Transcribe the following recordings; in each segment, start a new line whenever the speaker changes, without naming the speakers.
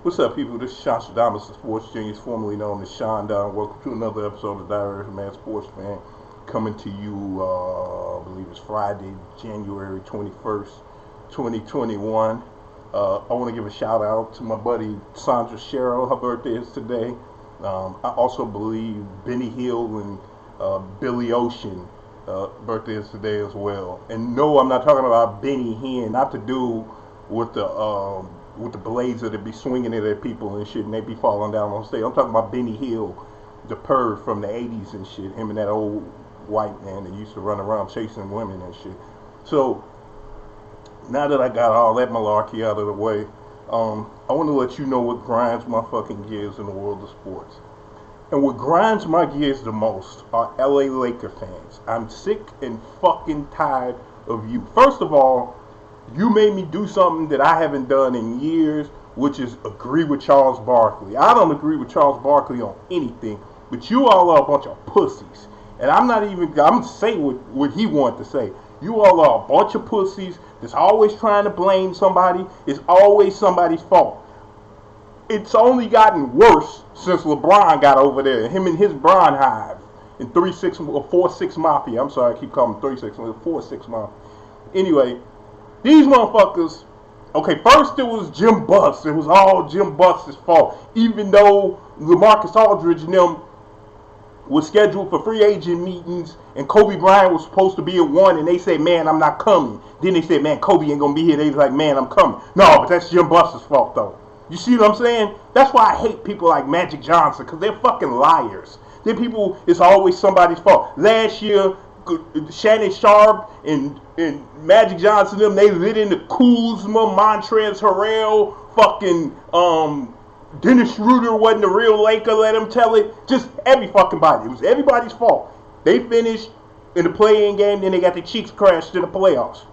What's up, people? This is Seanstradamus, the sports genius, formerly known as Sean Down. Welcome to another episode of Diary of a Mad Sports Fan. Coming to you, I believe it's Friday, January 21st, 2021. I want to give a shout out to my buddy Sandra Sherrill. Her birthday is today. I also believe Benny Hill and Billy Ocean birthday is today as well. And no, I'm not talking about Benny Hinn, not to do with the blazer that be swinging it at people and shit, and they be falling down on stage. I'm talking about Benny Hill, the perv from the 80s and shit. Him and that old white man that used to run around chasing women and shit. So, now that I got all that malarkey out of the way, I want to let you know what grinds my fucking gears in the world of sports. And what grinds my gears the most are LA Laker fans. I'm sick and fucking tired of you. First of all, you made me do something that I haven't done in years, which is agree with Charles Barkley. I don't agree with Charles Barkley on anything, but you all are a bunch of pussies. And I'm going to say what he wanted to say. You all are a bunch of pussies that's always trying to blame somebody. It's always somebody's fault. It's only gotten worse since LeBron got over there. Him and his Bron hive in 4-6 Mafia. I'm sorry, I keep calling him 3-6, 4-6 Mafia. Anyway, these motherfuckers, okay, first it was Jim Buss. It was all Jim Buss's fault. Even though LaMarcus Aldridge and them was scheduled for free agent meetings and Kobe Bryant was supposed to be at one and they said, man, I'm not coming. Then they said, man, Kobe ain't going to be here. They was like, man, I'm coming. No, but that's Jim Buss's fault, though. You see what I'm saying? That's why I hate people like Magic Johnson, because they're fucking liars. They're people, it's always somebody's fault. Last year, Shannon Sharp and Magic Johnson, them, they lit into Kuzma, Montrezl Harrell, fucking Dennis Schroeder wasn't the real Laker, let him tell it. Just every fucking body. It was everybody's fault. They finished in the play-in game, then they got their cheeks crashed in the playoffs.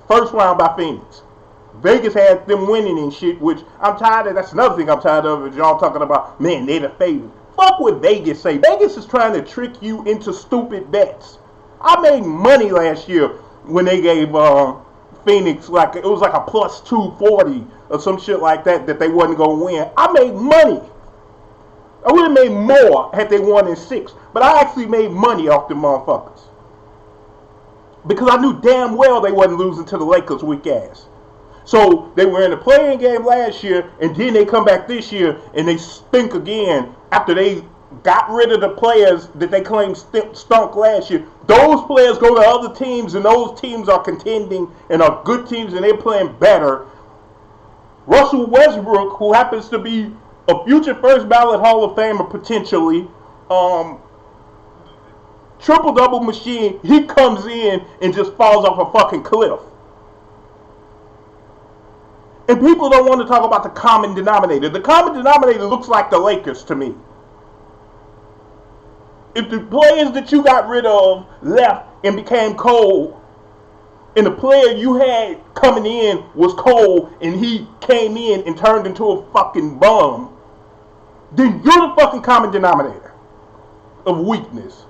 First round by Phoenix. Vegas had them winning and shit, which I'm tired of. That's another thing I'm tired of, is y'all talking about, man, they the favorite. Fuck what Vegas say. Vegas is trying to trick you into stupid bets. I made money last year when they gave Phoenix, like, it was like a plus 240 or some shit like that they wasn't going to win. I made money. I would have made more had they won in 6. But I actually made money off them motherfuckers. Because I knew damn well they wasn't losing to the Lakers' weak ass. So they were in the play-in game last year, and then they come back this year, and they stink again after they got rid of the players that they claimed stunk last year. Those players go to other teams, and those teams are contending and are good teams, and they're playing better. Russell Westbrook, who happens to be a future first ballot Hall of Famer potentially, triple-double machine, he comes in and just falls off a fucking cliff. And people don't want to talk about the common denominator. The common denominator looks like the Lakers to me. If the players that you got rid of left and became cold, and the player you had coming in was cold, and he came in and turned into a fucking bum, then you're the fucking common denominator of weakness.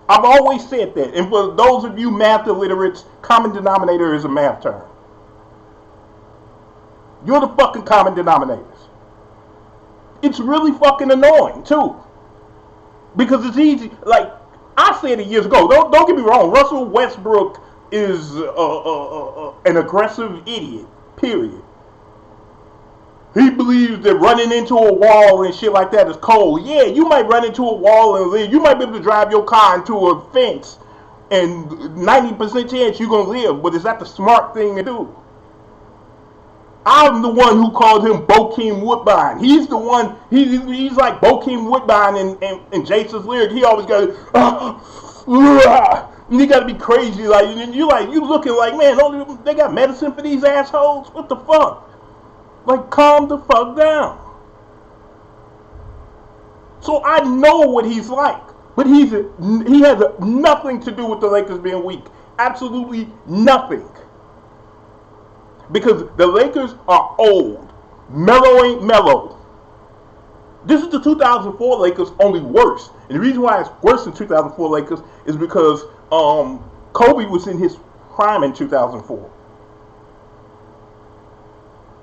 I've always said that. And for those of you math illiterates, common denominator is a math term. You're the fucking common denominators. It's really fucking annoying, too. Because it's easy. Like, I said it years ago. Don't get me wrong. Russell Westbrook is an aggressive idiot. Period. He believes that running into a wall and shit like that is cold. Yeah, you might run into a wall and live. You might be able to drive your car into a fence and 90% chance you're going to live. But is that the smart thing to do? I'm the one who called him Bokeem Woodbine. He's the one, he's like Bokeem Woodbine and Jason's lyric. He always goes, and you got to be crazy. Like, you looking like, man, they got medicine for these assholes? What the fuck? Like, calm the fuck down. So I know what he's like. But he has nothing to do with the Lakers being weak. Absolutely nothing. Because the Lakers are old. Melo ain't mellow. This is the 2004 Lakers, only worse. And the reason why it's worse than 2004 Lakers is because Kobe was in his prime in 2004.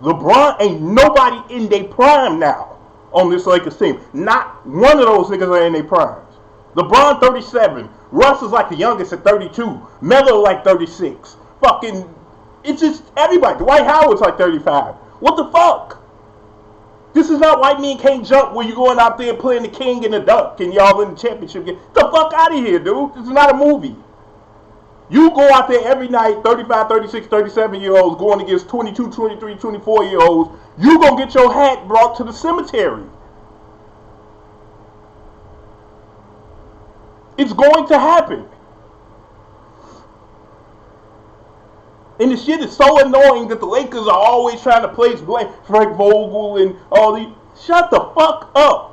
LeBron ain't nobody in their prime now on this Lakers team. Not one of those niggas are in their primes. LeBron 37. Russ is like the youngest at 32. Melo like 36. Fucking, it's just everybody. Dwight Howard's like 35. What the fuck? This is not White Men Can't Jump where you going out there playing the king and the duck and y'all in the championship game. Get the fuck out of here, dude. This is not a movie. You go out there every night, 35, 36, 37-year-olds going against 22, 23, 24-year-olds. You gonna get your hat brought to the cemetery. It's going to happen. And the shit is so annoying that the Lakers are always trying to place blame. Frank Vogel and all these. Shut the fuck up.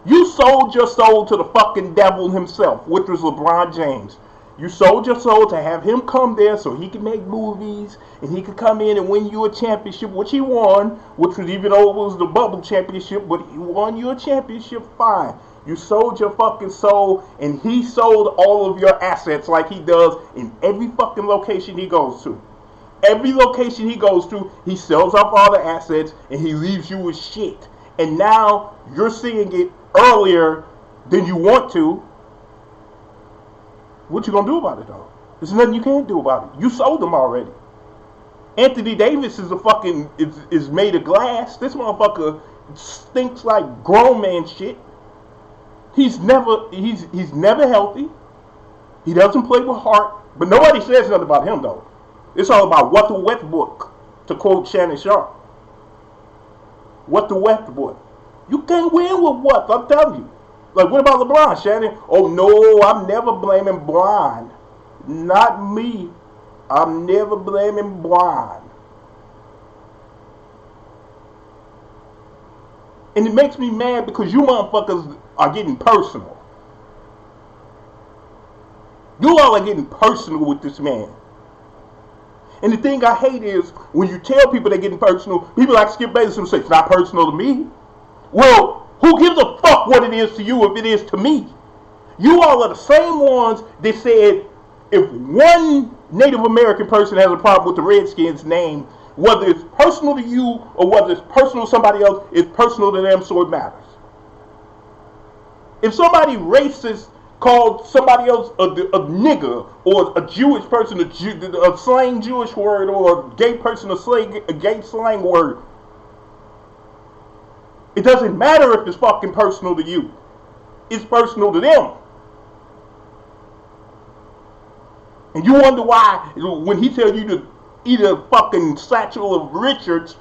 You sold your soul to the fucking devil himself, which was LeBron James. You sold your soul to have him come there so he could make movies and he could come in and win you a championship, which he won, which was, even though it was the bubble championship, but he won you a championship, fine. You sold your fucking soul, and he sold all of your assets like he does in every fucking location he goes to. Every location he goes to, he sells off all the assets, and he leaves you with shit. And now you're seeing it earlier than you want to. What you gonna do about it, though? There's nothing you can do about it. You sold them already. Anthony Davis is a fucking is made of glass. This motherfucker stinks like grown man shit. He's never healthy. He doesn't play with heart. But nobody says nothing about him, though. It's all about Russell Westbrook, to quote Shannon Sharp. Russell Westbrook. You can't win with what? I'm telling you. Like, what about LeBron, Shannon? Oh, no, I'm never blaming Bron. Not me. I'm never blaming Bron. And it makes me mad because you motherfuckers are getting personal. You all are getting personal with this man. And the thing I hate is when you tell people they're getting personal, people like Skip Bayless will say, it's not personal to me. Well, who gives a fuck what it is to you if it is to me? You all are the same ones that said if one Native American person has a problem with the Redskins name, whether it's personal to you or whether it's personal to somebody else, it's personal to them, so it matters. If somebody racist called somebody else a nigger, or a Jewish person a slang Jewish word, or a gay person a gay slang word, it doesn't matter if it's fucking personal to you. It's personal to them. And you wonder why, when he tells you to eat a fucking satchel of Richards,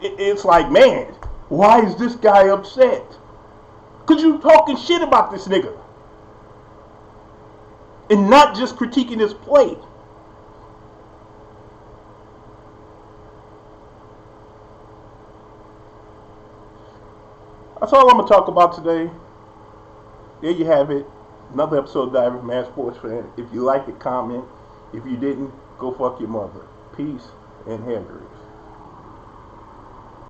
it's like, man, why is this guy upset? Because you talking shit about this nigga. And not just critiquing his play. That's all I'm going to talk about today. There you have it. Another episode of Diary of a Mad Sports Fan. If you like it, comment. If you didn't, go fuck your mother. Peace and hair grease.